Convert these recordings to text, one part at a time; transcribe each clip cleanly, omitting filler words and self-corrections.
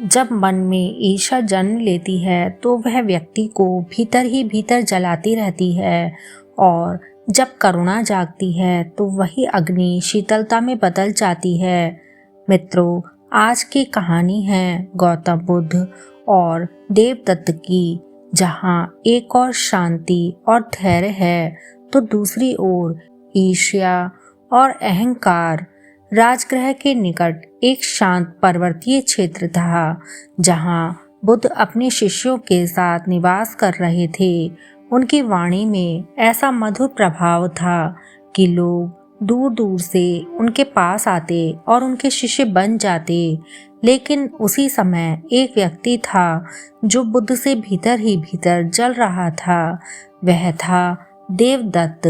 जब मन में ईर्ष्या जन्म लेती है तो वह व्यक्ति को भीतर ही भीतर जलाती रहती है और जब करुणा जागती है तो वही अग्नि शीतलता में बदल जाती है। मित्रों, आज की कहानी है गौतम बुद्ध और देवदत्त की, जहाँ एक और शांति और धैर्य है तो दूसरी ओर ईर्ष्या और अहंकार। राजगृह के निकट एक शांत पर्वतीय क्षेत्र था, जहाँ बुद्ध अपने शिष्यों के साथ निवास कर रहे थे। उनकी वाणी में ऐसा मधुर प्रभाव था कि लोग दूर दूर से उनके पास आते और उनके शिष्य बन जाते। लेकिन उसी समय एक व्यक्ति था जो बुद्ध से भीतर ही भीतर जल रहा था। वह था देवदत्त।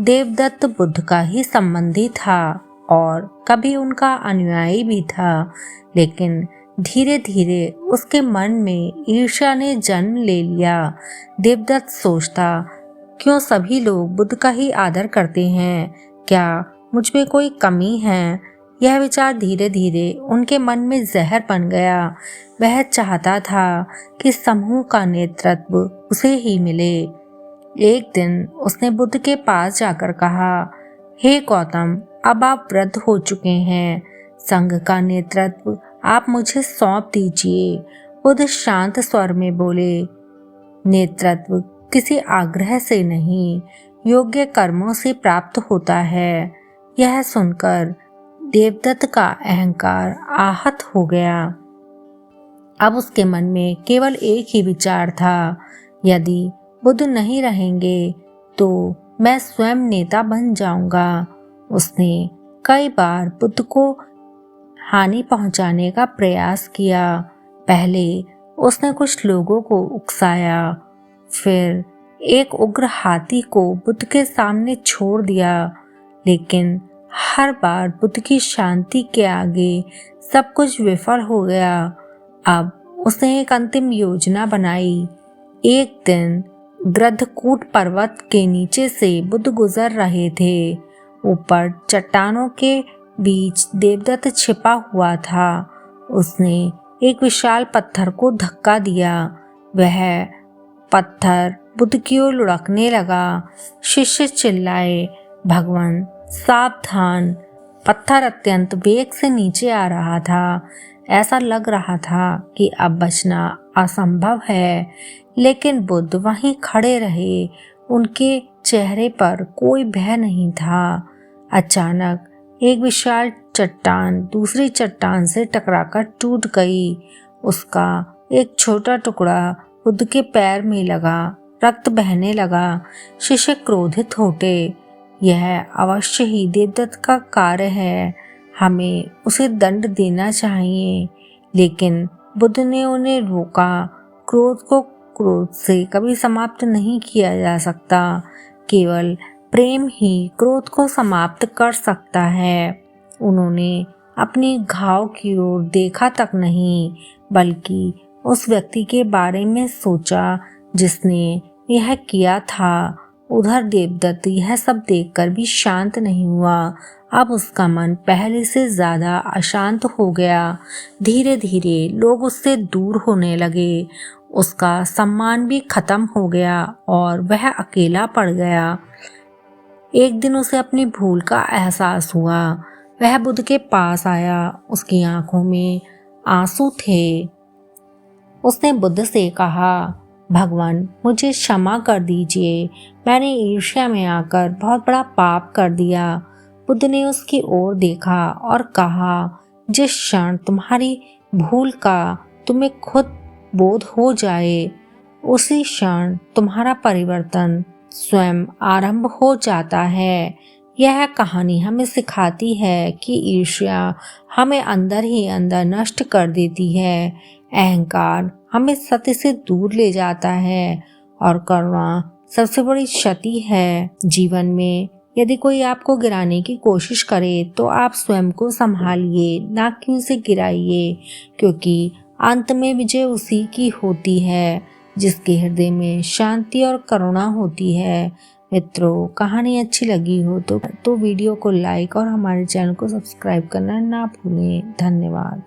देवदत्त बुद्ध का ही संबंधी था और कभी उनका अनुयायी भी था, लेकिन धीरे धीरे उसके मन में ईर्ष्या ने जन्म ले लिया। देवदत्त सोचता, क्यों सभी लोग बुद्ध का ही आदर करते हैं? क्या मुझ में कोई कमी है? यह विचार धीरे धीरे उनके मन में जहर बन गया। वह चाहता था कि समूह का नेतृत्व उसे ही मिले। एक दिन उसने बुद्ध के पास जाकर कहा, हे गौतम, अब आप वृद्ध हो चुके हैं, संघ का नेतृत्व आप मुझे सौंप दीजिए। बुद्ध शांत स्वर में बोले, नेतृत्व किसी आग्रह से नहीं, योग्य कर्मों से प्राप्त होता है। यह सुनकर देवदत्त का अहंकार आहत हो गया। अब उसके मन में केवल एक ही विचार था, यदि बुद्ध नहीं रहेंगे तो मैं स्वयं नेता बन जाऊंगा। उसने कई बार बुद्ध को हानि पहुंचाने का प्रयास किया। पहले उसने कुछ लोगों को उकसाया, फिर एक उग्र हाथी को बुद्ध के सामने छोड़ दिया, लेकिन हर बार बुद्ध की शांति के आगे सब कुछ विफल हो गया। अब उसने एक अंतिम योजना बनाई। एक दिन गृद्धकूट पर्वत के नीचे से बुद्ध गुजर रहे थे। ऊपर चट्टानों के बीच देवदत्त छिपा हुआ था। उसने एक विशाल पत्थर को धक्का दिया। वह पत्थर बुद्ध की ओर लुढ़कने लगा। शिष्य चिल्लाए, भगवान सावधान! पत्थर अत्यंत वेग से नीचे आ रहा था। ऐसा लग रहा था कि अब बचना असंभव है, लेकिन बुद्ध वहीं खड़े रहे। उनके चेहरे पर कोई भय नहीं था। अचानक एक विशाल चट्टान दूसरी चट्टान से टकराकर टूट गई। उसका एक छोटा टुकड़ा बुद्ध के पैर में लगा। रक्त बहने लगा। शिष्य क्रोधित हो उठे। यह अवश्य ही देवदत्त का कार्य है, हमें उसे दंड देना चाहिए। लेकिन बुद्ध ने उन्हें रोका। क्रोध को क्रोध से कभी समाप्त नहीं किया जा सकता। केवल प्रेम ही क्रोध को समाप्त कर सकता है। उन्होंने अपनी घाव की ओर देखा तक नहीं, बल्कि उस व्यक्ति के बारे में सोचा जिसने यह किया था। उधर देवदत्त यह सब देखकर भी शांत नहीं हुआ। अब उसका मन पहले से ज्यादा अशांत हो गया। धीरे धीरे लोग उससे दूर होने लगे। उसका सम्मान भी खत्म हो गया और वह अकेला पड़ गया। एक दिन उसे अपनी भूल का एहसास हुआ। वह बुद्ध के पास आया। उसकी आंखों में आंसू थे। उसने बुद्ध से कहा, भगवान, मुझे क्षमा कर दीजिए, मैंने ईर्ष्या में आकर बहुत बड़ा पाप कर दिया। बुद्ध ने उसकी ओर देखा और कहा, जिस क्षण तुम्हारी भूल का तुम्हें खुद बोध हो जाए, उसी क्षण तुम्हारा परिवर्तन स्वयं आरंभ हो जाता है। यह कहानी हमें सिखाती है कि ईर्ष्या हमें अंदर ही अंदर नष्ट कर देती है। अहंकार हमें सत्य से दूर ले जाता है और करुणा सबसे बड़ी क्षति है। जीवन में यदि कोई आपको गिराने की कोशिश करे तो आप स्वयं को संभालिए, ना कि उसे गिराइए, क्योंकि अंत में विजय उसी की होती है जिसके हृदय में शांति और करुणा होती है। मित्रों, कहानी अच्छी लगी हो तो वीडियो को लाइक और हमारे चैनल को सब्सक्राइब करना ना भूलें। धन्यवाद।